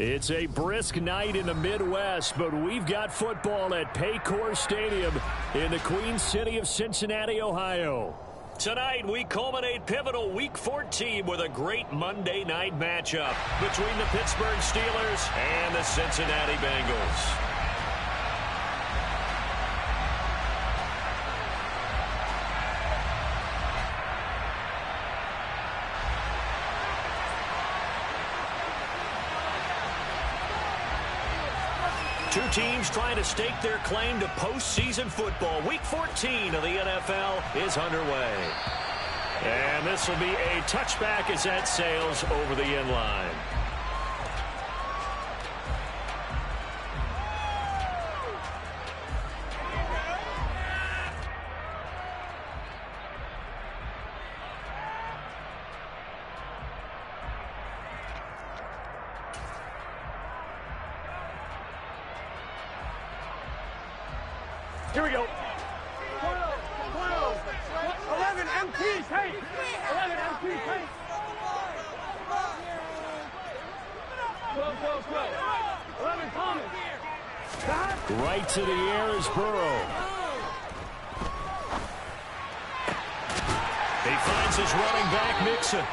It's a brisk night in the Midwest, but we've got football at Paycor Stadium in the Queen City of Cincinnati, Ohio. Tonight, we culminate pivotal Week 14 with a great Monday night matchup between the Pittsburgh Steelers and the Cincinnati Bengals. Two teams trying to stake their claim to postseason football. Week 14 of the NFL is underway. And this will be a touchback as that sails over the end line. Here we go. 11 MPs, hey! 11 MPs, hey! 12. 11 Thomas. Right to the air is Burrow. He finds his running back, Mixon.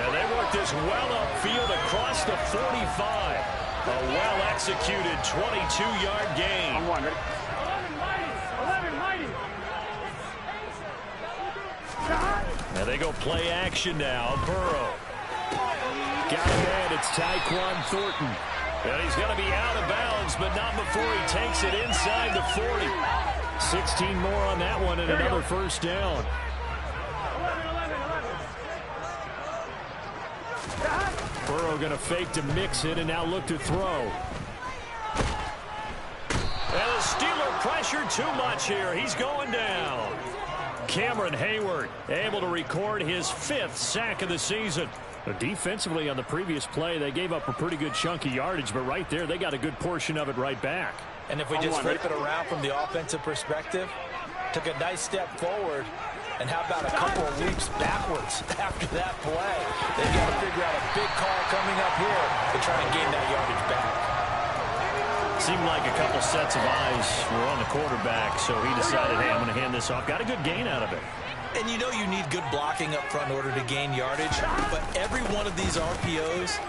And they work this well upfield across the 45. A well-executed 22-yard gain. I'm one, ready? And they go play action now. Burrow. Got a man. It's Tyquan Thornton. And he's going to be out of bounds, but not before he takes it inside the 40. 16 more on that one and another first down. 11. Burrow going to fake to mix it and now look to throw. And the Steeler pressure too much here. He's going down. Cameron Hayward able to record his 5th sack of the season. Defensively on the previous play, they gave up a pretty good chunk of yardage, but right there, they got a good portion of it right back. And if we just flip it around from the offensive perspective, took a nice step forward, and how about a couple of leaps backwards after that play? They've got to figure out a big call coming up here to try and gain that yardage back. Seemed like a couple sets of eyes were on the quarterback, so he decided, hey, I'm going to hand this off. Got a good gain out of it. And you know you need good blocking up front in order to gain yardage, but every one of these RPOs,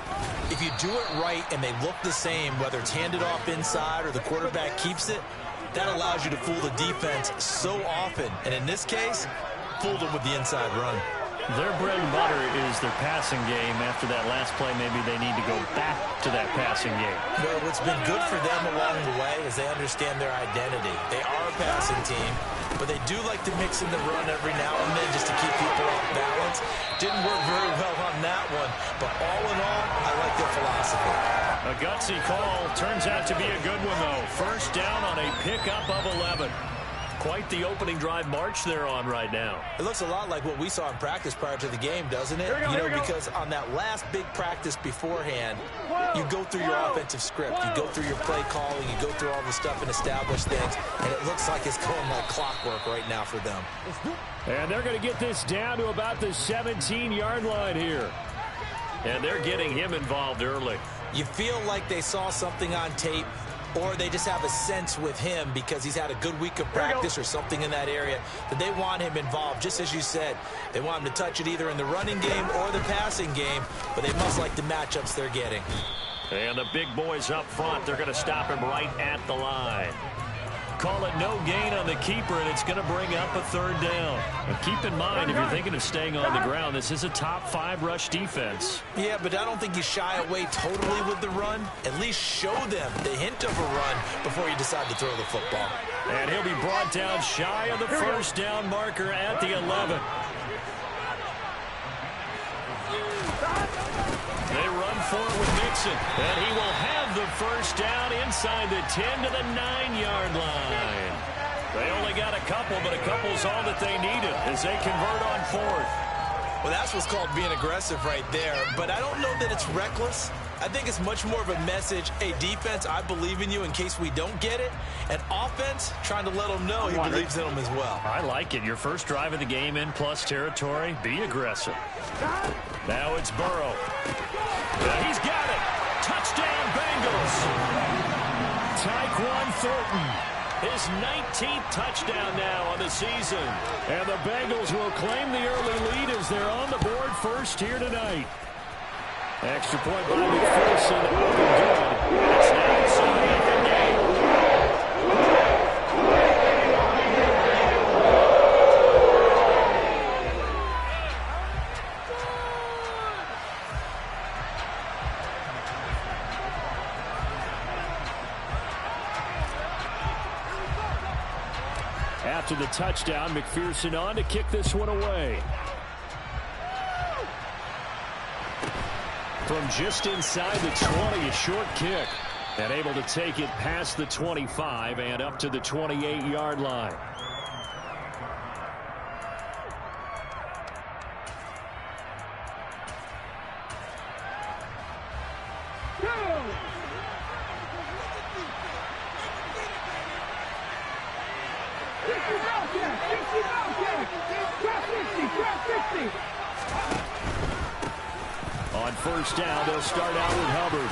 if you do it right and they look the same, whether it's handed off inside or the quarterback keeps it, that allows you to fool the defense so often. And in this case, fooled them with the inside run. Their bread and butter is their passing game. After that last play, maybe they need to go back to that passing game. Well, what's been good for them along the way is they understand their identity. They are a passing team, but they do like to mix in the run every now and then just to keep people off balance. Didn't work very well on that one, but all in all, I like their philosophy. A gutsy call. Turns out to be a good one, though. First down on a pickup of 11. Quite the opening drive march they're on right now. It looks a lot like what we saw in practice prior to the game, doesn't it? Because on that last big practice beforehand, you go through your offensive script. You go through your play calling. You go through all the stuff and establish things. And it looks like it's going like clockwork right now for them. And they're going to get this down to about the 17-yard line here. And they're getting him involved early. You feel like they saw something on tape, or they just have a sense with him because he's had a good week of practice or something in that area that they want him involved. Just as you said, they want him to touch it either in the running game or the passing game, but they must like the matchups they're getting. And the big boys up front, they're going to stop him right at the line. Call it no gain on the keeper, and it's going to bring up a third down. And keep in mind, if you're thinking of staying on the ground, this is a top 5 rush defense. Yeah, but I don't think you shy away totally with the run. At least show them the hint of a run before you decide to throw the football. And he'll be brought down shy of the first down marker at the 11. They run for it with Mixon, and he will have the first down inside the 10 to the 9-yard line. They only got a couple, but a couple's all that they needed as they convert on 4th. Well, that's what's called being aggressive right there, but I don't know that it's reckless. I think it's much more of a message, hey, defense, I believe in you in case we don't get it, and offense trying to let them know he believes in them as well. I like it. Your first drive of the game in plus territory, be aggressive. Now it's Burrow. He's got it. Touchdown, Thornton. His 19th touchdown now on the season. And the Bengals will claim the early lead as they're on the board first here tonight. Extra point by McPherson. Up and good. It's now 7-0 game. After the touchdown, McPherson on to kick this one away. From just inside the 20, a short kick. And able to take it past the 25 and up to the 28-yard line. On first down, they'll start out with Hubbard.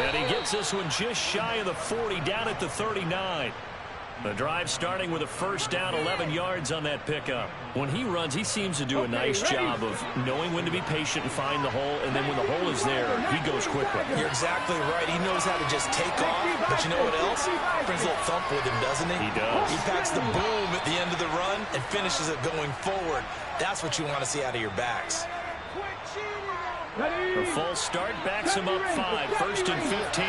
And he gets this one just shy of the 40, down at the 39. The drive starting with a first down, 11 yards on that pickup. When he runs, he seems to do a nice job of knowing when to be patient and find the hole, and then when the hole is there, he goes quickly. You're exactly right. He knows how to just take off, but you know what else? Brings a little thump with him, doesn't he? He does. He packs the boom at the end of the run and finishes it going forward. That's what you want to see out of your backs. The full start backs him up 5, first and 15.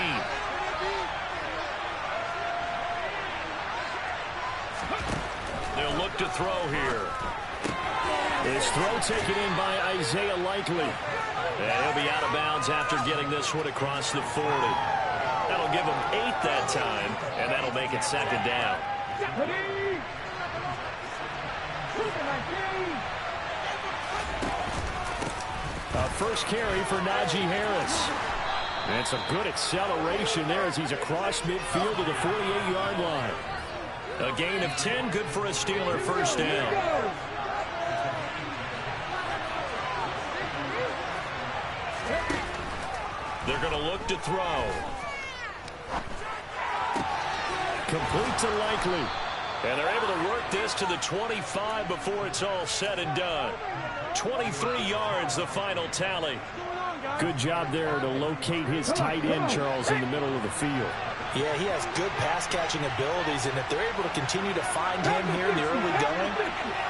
They'll look to throw here. His throw taken in by Isaiah Likely. And he'll be out of bounds after getting this one across the 40. That'll give him 8 that time, and that'll make it second down. First carry for Najee Harris. And it's a good acceleration there as he's across midfield to the 48-yard line. A gain of 10, good for a Steeler first down. They're going to look to throw. Complete to Likely. And they're able to work this to the 25 before it's all said and done. 23 yards, the final tally. Good job there to locate his tight end, Charles, in the middle of the field. Yeah, he has good pass-catching abilities, and if they're able to continue to find him here in the early going,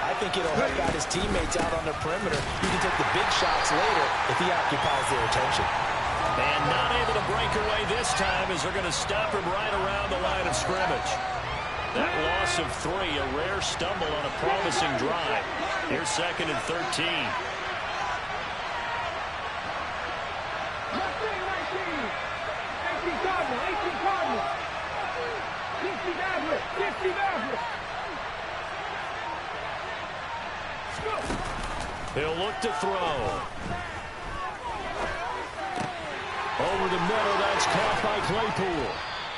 I think it'll help out his teammates out on the perimeter. He can take the big shots later if he occupies their attention. And not able to break away this time as they're going to stop him right around the line of scrimmage. That loss of 3, a rare stumble on a promising drive. Here's second and 13. He'll look to throw. Over the middle, that's caught by Claypool.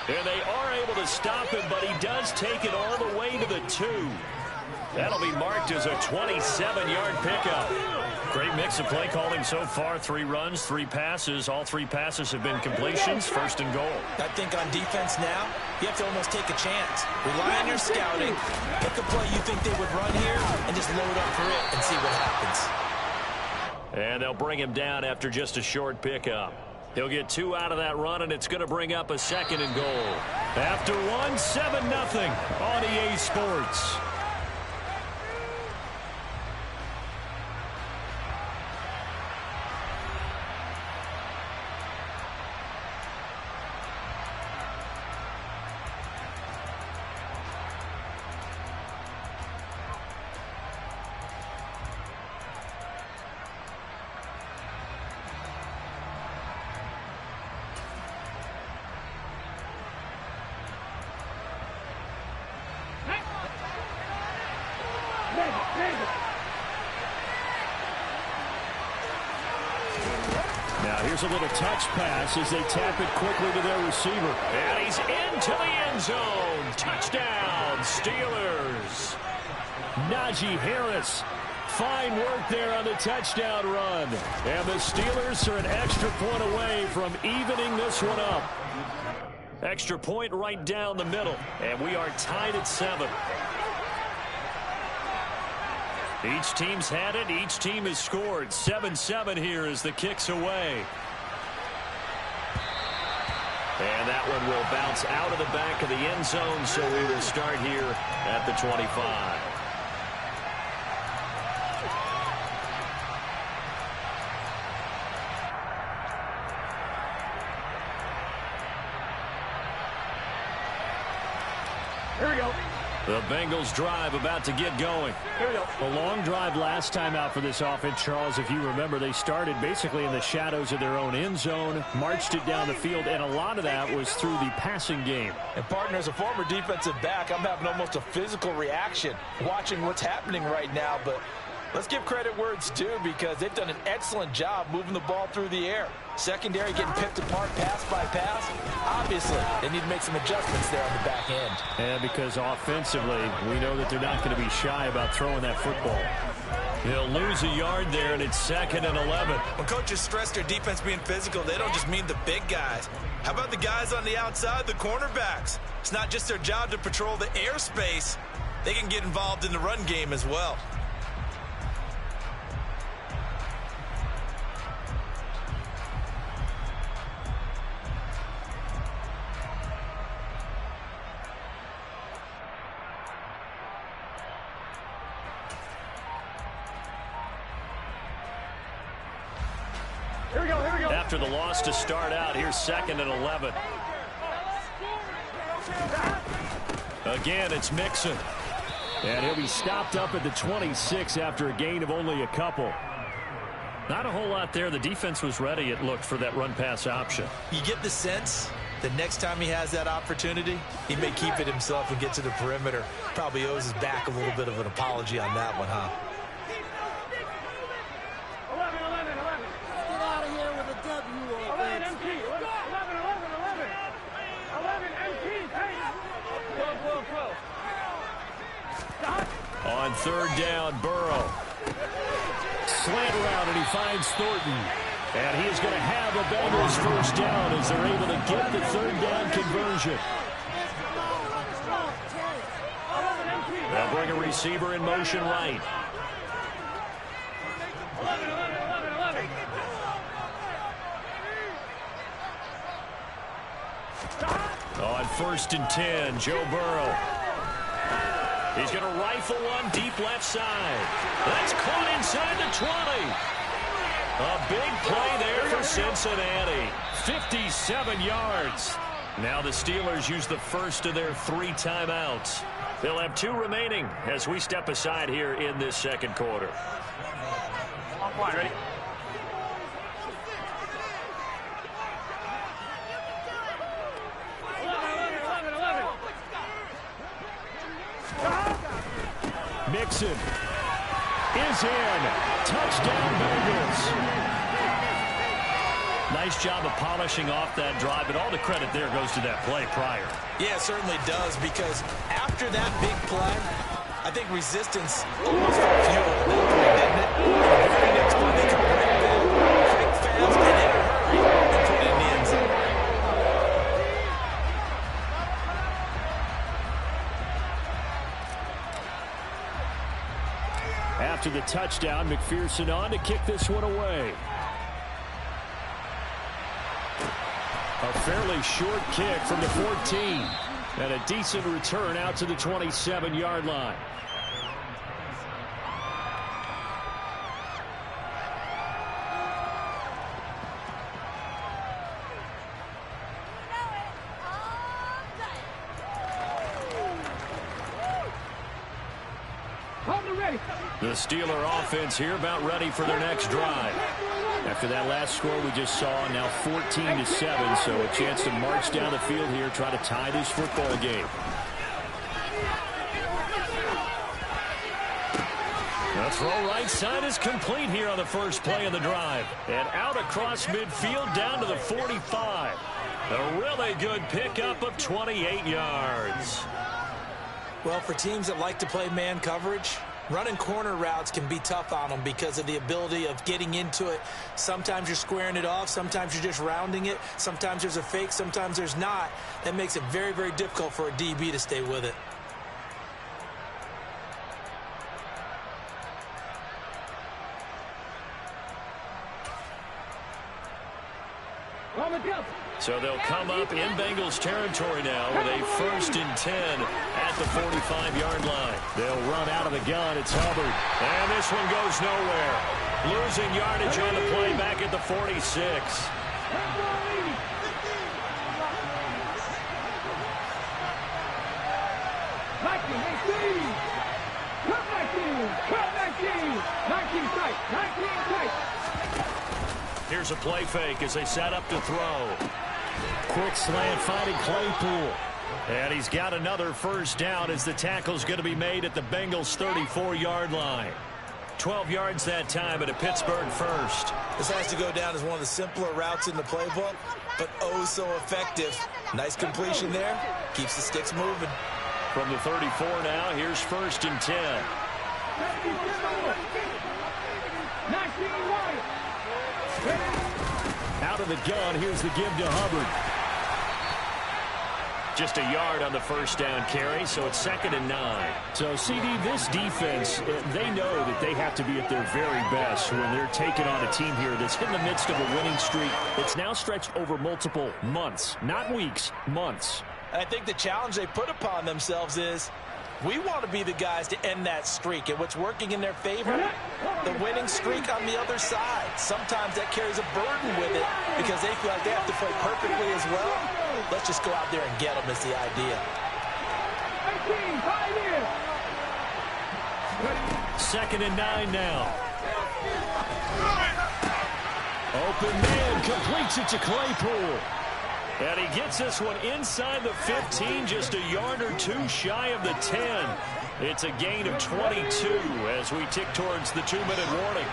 And they are able to stop him, but he does take it all the way to the 2. That'll be marked as a 27-yard pickup. Great mix of play calling so far. 3 runs, 3 passes. All 3 passes have been completions. First and goal. I think on defense now, you have to almost take a chance. Rely on your scouting. Pick a play you think they would run here and just load up for it and see what happens. And they'll bring him down after just a short pickup. He'll get 2 out of that run, and it's going to bring up a second and goal. After 1, 7-0 on EA Sports. Here's a little touch pass as they tap it quickly to their receiver. And he's into the end zone. Touchdown, Steelers. Najee Harris. Fine work there on the touchdown run. And the Steelers are an extra point away from evening this one up. Extra point right down the middle, and we are tied at 7. Each team's had it. Each team has scored. 7-7 here as the kick's away. And that one will bounce out of the back of the end zone, so we will start here at the 25. Here we go. The Bengals drive about to get going. Here we go. A long drive last time out for this offense, Charles. If you remember, they started basically in the shadows of their own end zone, marched it down the field, and a lot of that was through the passing game. And, partner, as a former defensive back, I'm having almost a physical reaction watching what's happening right now. But let's give credit where it's due because they've done an excellent job moving the ball through the air. Secondary getting picked apart pass by pass. Obviously, they need to make some adjustments there on the back end. And because offensively, we know that they're not going to be shy about throwing that football. He'll lose a yard there, and it's 2nd and 11. When coaches stress their defense being physical, they don't just mean the big guys. How about the guys on the outside, the cornerbacks? It's not just their job to patrol the airspace. They can get involved in the run game as well. Here we go. Here we go. After the loss to start out, here's 2nd and 11. Again, it's Mixon. And he'll be stopped up at the 26 after a gain of only a couple. Not a whole lot there. The defense was ready, it looked, for that run-pass option. You get the sense that next time he has that opportunity, he may keep it himself and get to the perimeter. Probably owes his back a little bit of an apology on that one, huh? 11, 11, 11. Get out of here with a W. 11 MT. 11, 11, 11. 11 MT. Hey. 12, 12, 12. Stop. On 3rd down, Burrow. Slant route, and he finds Thornton. And he is going to have a Bengals first down as they're able to get the 3rd down conversion. They'll bring a receiver in motion right. 11, 11, 11, 11. On 1st and 10, Joe Burrow. He's going to rifle one deep left side. That's caught inside the 20. A big play there for Cincinnati. 57 yards. Now the Steelers use the first of their 3 timeouts. They'll have 2 remaining as we step aside here in this 2nd quarter. Offline, ready? Mixon is in. Touchdown, Bengals. Nice job of polishing off that drive, but all the credit there goes to that play prior. Yeah, it certainly does, because after that big play, I think resistance almost felt futile at that point, didn't it? The very next play, they come right back, quick, fast, and in a hurry, and put it in the end zone. After the touchdown, McPherson on to kick this one away. A fairly short kick from the 14. And a decent return out to the 27-yard line. The Steeler offense here about ready for their next drive. After that last score we just saw, now 14-7, so a chance to march down the field here, try to tie this football game. The throw right side is complete here on the first play of the drive. And out across midfield down to the 45. A really good pickup of 28 yards. Well, for teams that like to play man coverage, Running corner routes can be tough on them because of the ability of getting into it. Sometimes you're squaring it off. Sometimes you're just rounding it. Sometimes there's a fake. Sometimes there's not. That makes it very, very difficult for a DB to stay with it. So they'll come up in Bengals territory now with a 1st and 10 at the 45-yard line. They'll run out of the gun. It's Hubbard. And this one goes nowhere. Losing yardage on the play back at the 46. Here's a play fake as they set up to throw. Quick slant finding Claypool. And he's got another 1st down as the tackle's going to be made at the Bengals' 34-yard line. 12 yards that time at a Pittsburgh 1st. This has to go down as one of the simpler routes in the playbook, but oh so effective. Nice completion there. Keeps the sticks moving. From the 34 now, here's 1st and 10. Out of the gun, here's the give to Hubbard. Just a yard on the 1st down carry, so it's 2nd and 9. So, CD, this defense, they know that they have to be at their very best when they're taking on a team here that's in the midst of a winning streak. It's now stretched over multiple months, not weeks, months. I think the challenge they put upon themselves is we want to be the guys to end that streak. And what's working in their favor? The winning streak on the other side. Sometimes that carries a burden with it because they feel like they have to play perfectly as well. Let's just go out there and get them is the idea. 2nd and 9 now. Open man completes it to Claypool. And he gets this one inside the 15, just a yard or two shy of the 10. It's a gain of 22 as we tick towards the 2-minute warning.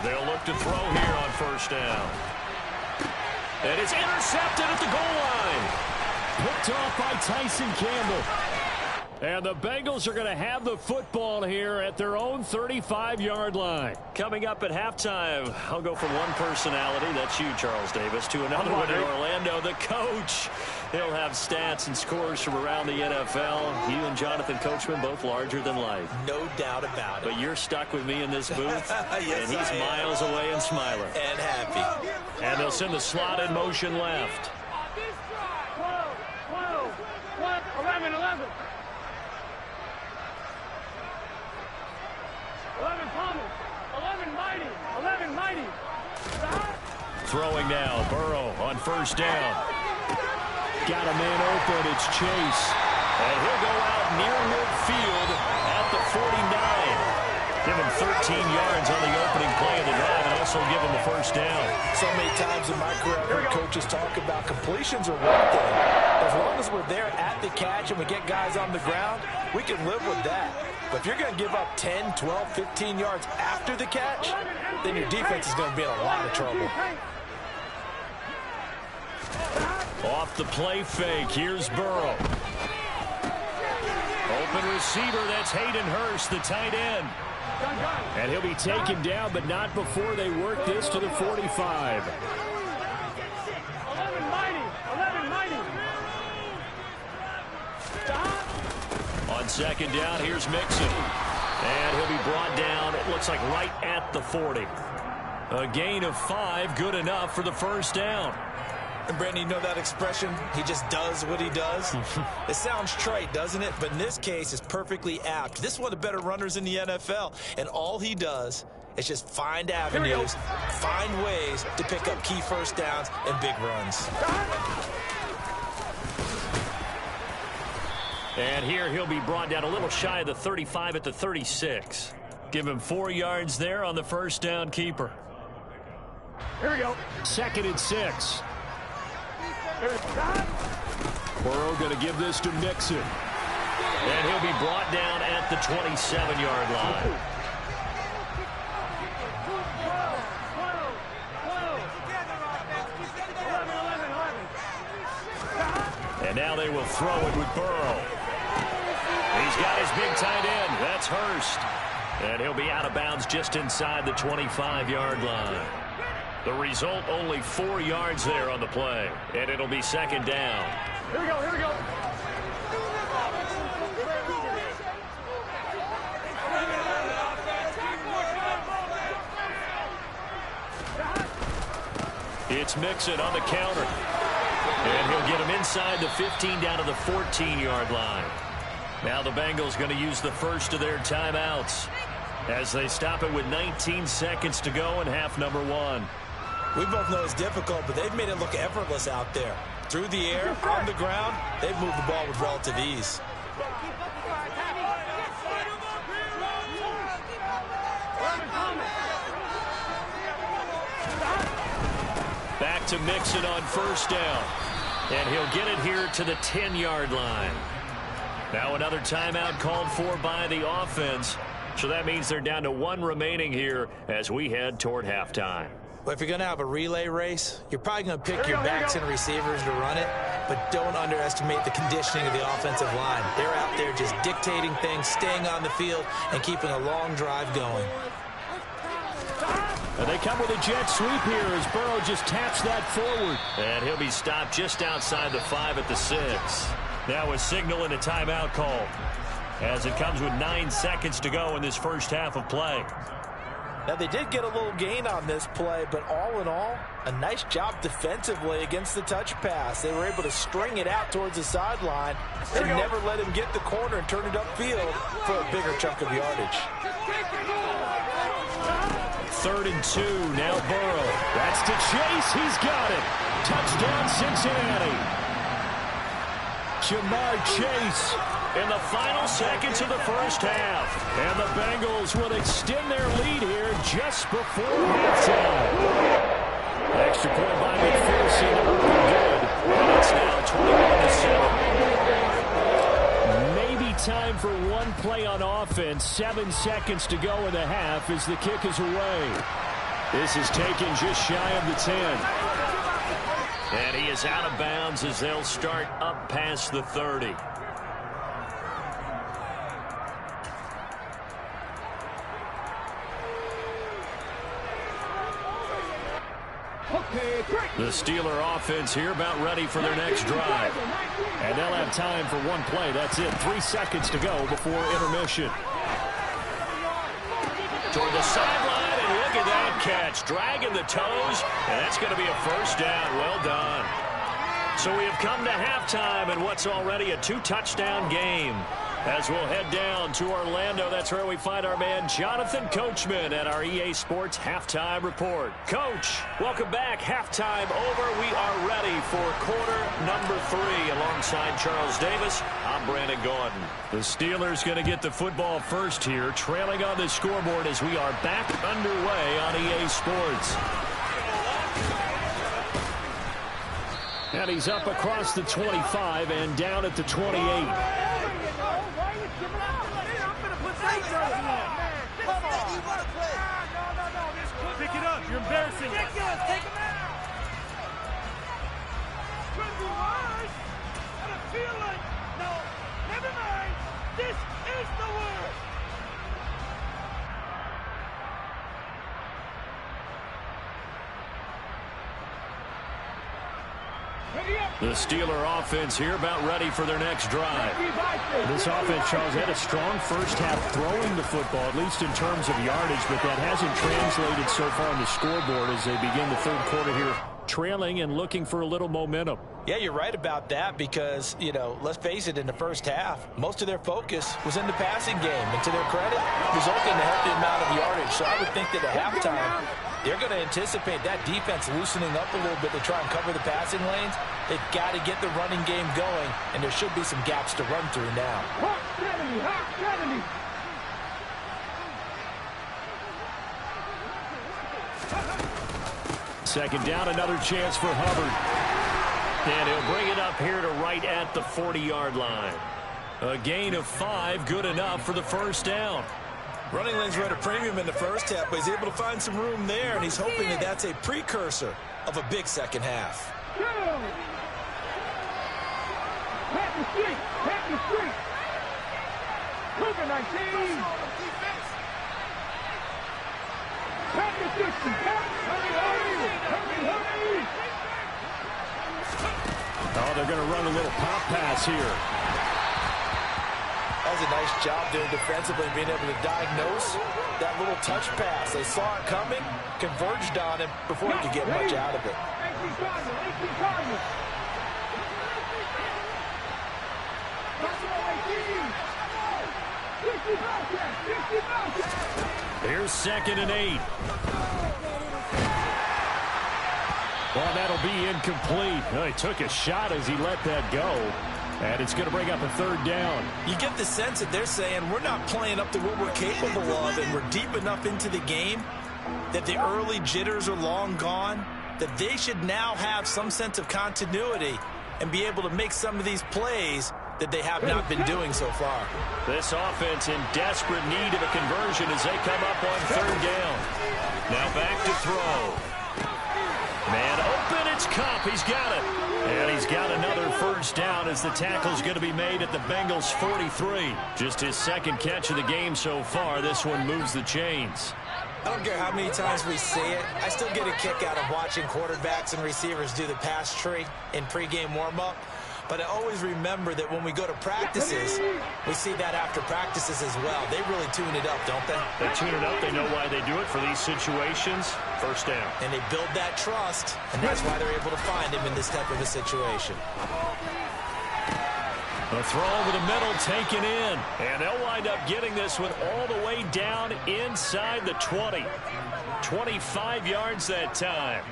They'll look to throw here on 1st down. And it's intercepted at the goal line. Picked off by Tyson Campbell. And the Bengals are going to have the football here at their own 35-yard line. Coming up at halftime, I'll go from one personality, that's you, Charles Davis, to another one in Orlando, the coach. He'll have stats and scores from around the NFL. You and Jonathan Coachman, both larger than life. No doubt about it. But you're stuck with me in this booth, yes, and he's miles away and smiling. And happy. And they'll send the slot in motion left. 11. 11 Thomas, 11 Mighty, 11 Mighty. Throwing now, Burrow on 1st down. Got a man open, it's Chase. And he'll go out near midfield at the 49. Give him 13 yards on the opening play of the drive and also give him a 1st down. So many times in my career, I've heard coaches talk about completions are one thing. As long as we're there at the catch and we get guys on the ground, we can live with that. But if you're going to give up 10, 12, 15 yards after the catch, then your defense is going to be in a lot of trouble. Off the play fake, here's Burrow. Open receiver, that's Hayden Hurst, the tight end. And he'll be taken down, but not before they work this to the 45. 11 Mighty, 11 Mighty. On 2nd down, here's Mixon. And he'll be brought down, it looks like right at the 40. A gain of 5, good enough for the 1st down. And Brandon, you know that expression? He just does what he does. It sounds trite, doesn't it? But in this case, it's perfectly apt. This is one of the better runners in the NFL. And all he does is just find avenues, find ways to pick up key 1st downs and big runs. And here he'll be brought down a little shy of the 35 at the 36. Give him 4 yards there on the 1st down keeper. Here we go. 2nd and 6. Burrow going to give this to Mixon. And he'll be brought down at the 27-yard line. now they will throw it with Burrow. He's got his big tight end. That's Hurst. And he'll be out of bounds just inside the 25-yard line. The result, only 4 yards there on the play. And it'll be second down. Here we go, here we go. It's Mixon on the counter. And he'll get him inside the 15 down to the 14-yard line. Now the Bengals going to use the first of their timeouts as they stop it with 19 seconds to go in half number 1. We both know it's difficult, but they've made it look effortless out there. Through the air, on the ground, they've moved the ball with relative ease. Back to Mixon on first down. And he'll get it here to the 10-yard line. Now another timeout called for by the offense. So that means they're down to 1 remaining here as we head toward halftime. Well, if you're going to have a relay race, you're probably going to pick your backs and receivers to run it, but don't underestimate the conditioning of the offensive line. They're out there just dictating things, staying on the field, and keeping a long drive going. And they come with a jet sweep here as Burrow just taps that forward. And he'll be stopped just outside the 5 at the 6. Now a signal and a timeout call as it comes with 9 seconds to go in this first half of play. Now, they did get a little gain on this play, but all in all, a nice job defensively against the touch pass. They were able to string it out towards the sideline and never let him get the corner and turn it upfield for a bigger chunk of yardage. 3rd and 2, now Burrow. That's to Chase, he's got it. Touchdown Cincinnati. Jamar Chase in the final seconds of the first half. And the Bengals will extend their lead here just before halftime. Extra point by McPherson. Good. And it's now 21-7. Maybe time for one play on offense. 7 seconds to go in the half as the kick is away. This is taken just shy of the 10. And he is out of bounds as they'll start up past the 30. The Steeler offense here about ready for their next drive. And they'll have time for one play. That's it. 3 seconds to go before intermission. Toward the sideline, and look at that catch. Dragging the toes, and that's going to be a first down. Well done. So we have come to halftime in what's already a 2-touchdown game. As we'll head down to Orlando, that's where we find our man Jonathan Coachman at our EA Sports Halftime Report. Coach, welcome back. Halftime over. We are ready for quarter number 3. Alongside Charles Davis, I'm Brandon Gordon. The Steelers going to get the football first here, trailing on the scoreboard as we are back underway on EA Sports. And he's up across the 25 and down at the 28. Pick it up. You're embarrassing. Take him out. I feel like, no, never mind. This is the word. The Steeler offense here about ready for their next drive. This offense, Charles, had a strong first half throwing the football, at least in terms of yardage, but that hasn't translated so far on the scoreboard as they begin the third quarter here, trailing and looking for a little momentum. Yeah, you're right about that because, you know, let's face it, in the first half, most of their focus was in the passing game. And to their credit, resulting in a healthy amount of yardage. So I would think that at halftime, they're going to anticipate that defense loosening up a little bit to try and cover the passing lanes. They've got to get the running game going, and there should be some gaps to run through now. Second down, another chance for Hubbard. And he'll bring it up here to right at the 40-yard line. A gain of 5, good enough for the first down. Running lanes were at a premium in the first half, but he's able to find some room there, and he's hoping that that's a precursor of a big second half. the street. Hit the street. Cougar 19. Hit the 60. Hurry, hurry. Hurry, hurry. Oh, they're going to run a little pop pass here. That was a nice job there defensively, being able to diagnose that little touch pass. They saw it coming, converged on him before he could get much out of it. Here's 2nd and 8. Well, that'll be incomplete. Oh, he took a shot as he let that go. And it's going to bring up a 3rd down. You get the sense that they're saying we're not playing up to what we're capable of, and we're deep enough into the game that the early jitters are long gone, that they should now have some sense of continuity and be able to make some of these plays that they have not been doing so far. This offense in desperate need of a conversion as they come up on 3rd down. Now back to throw. Man open, it's Cup. He's got it. And he's got another 1st down as the tackle's going to be made at the Bengals 43. Just his 2nd catch of the game so far. This one moves the chains. I don't care how many times we say it. I still get a kick out of watching quarterbacks and receivers do the pass tree in pregame warm-up. But I always remember that when we go to practices, we see that after practices as well. They really tune it up, don't they? They tune it up. They know why they do it for these situations. 1st down. And they build that trust, and that's why they're able to find him in this type of a situation. The throw over the middle taken in. And they'll wind up getting this one all the way down inside the 20. 25 yards that time.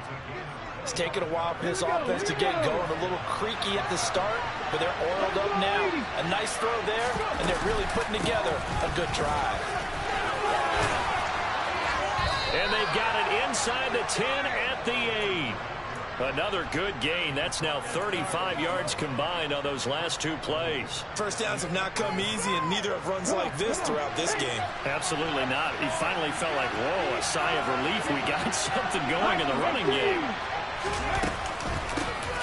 It's taken a while for this offense to get going. A little creaky at the start, but they're oiled up now. A nice throw there, and they're really putting together a good drive. And they've got it inside the 10 at the 8. Another good gain. That's now 35 yards combined on those last 2 plays. 1st downs have not come easy, and neither have runs like this throughout this game. Absolutely not. He finally felt like, whoa, a sigh of relief. We got something going in the running game.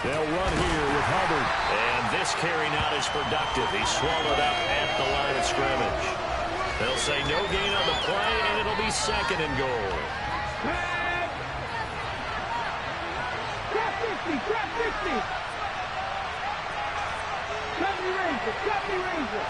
They'll run here with Hubbard. And this carry not as productive. He's swallowed up at the line of scrimmage. They'll say no gain on the play, and it'll be 2nd and goal. Trap 50, trap 50. Cut me Ranger, cut me Ranger.